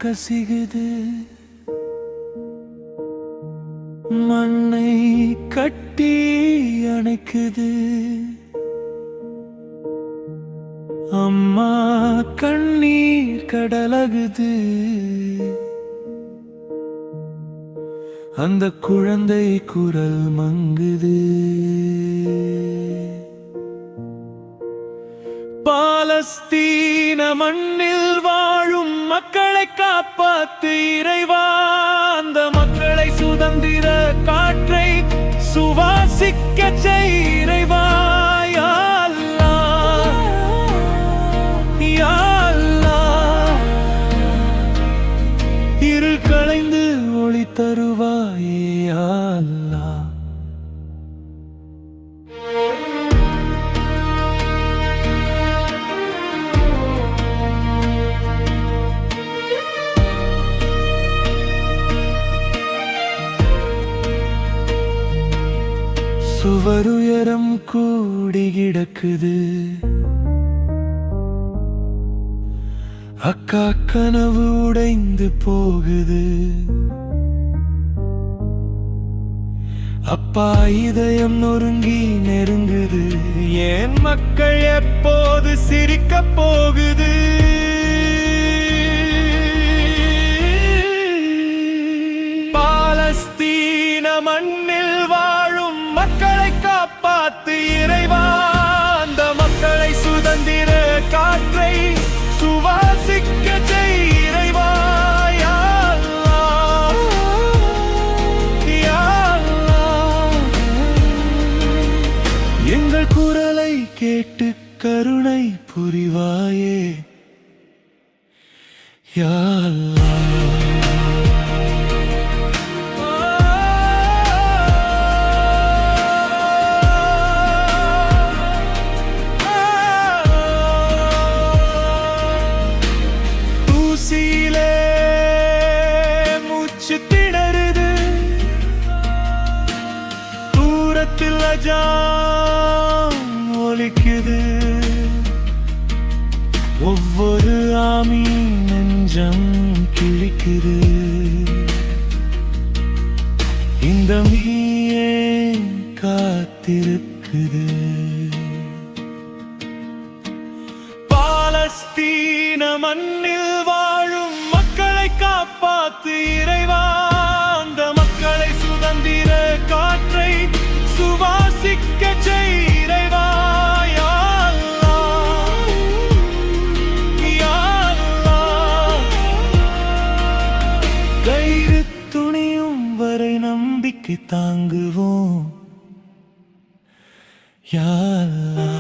கசிகுது, மண்ணை கட்டி அணைக்குது. அம்மா கண்ணீர் கடலகுது, அந்த குழந்தை குரல் மங்குது. பாலஸ்தீன மண்ணில் வாழும் மக்களை காப்பாத்து இறைவா, அந்த மக்களை சுதந்திர காற்றை சுவாசிக்க செய் இறைவா. யா அல்லாஹ், யா அல்லாஹ், இருள் களைந்து ஒளி தருவாயே யா அல்லாஹ். சுவருயரம் கூடி கிடக்குது, அக்கா கனவு உடைந்து போகுது. அப்பா இதயம் நொறுங்கி நெருங்குது, ஏன் மக்கள் எப்போது சிரிக்க போகுது? பாலஸ்தீன மண்ணில் வாழும் மக்களை காப்பாத்து இறைவா, அந்த மக்களை சுதந்திர காற்றை சுவாசிக்க செய் இறைவா. யா அல்லாஹ், யா அல்லாஹ், எங்கள் குரலை கேட்டு கருணை புரிவாயே யா அல்லாஹ். தூரத்தில் அஜான் ஒலிக்குது, ஒவ்வொரு ஆமீன் நெஞ்சம் கிழிக்குது. இந்த மீயே காத்திருக்குது. பாலஸ்தீன மண்ணில் வாழும் மக்களை காப்பாத்து இறைவா, அந்த மக்களை சுதந்திர காற்றை சுவாசிக்க செய் இறைவா. யா அல்லாஹ், யா அல்லாஹ், கயிறு துணியும் வரை நம்பிக்கை தாங்குவோம் யா அல்லாஹ்.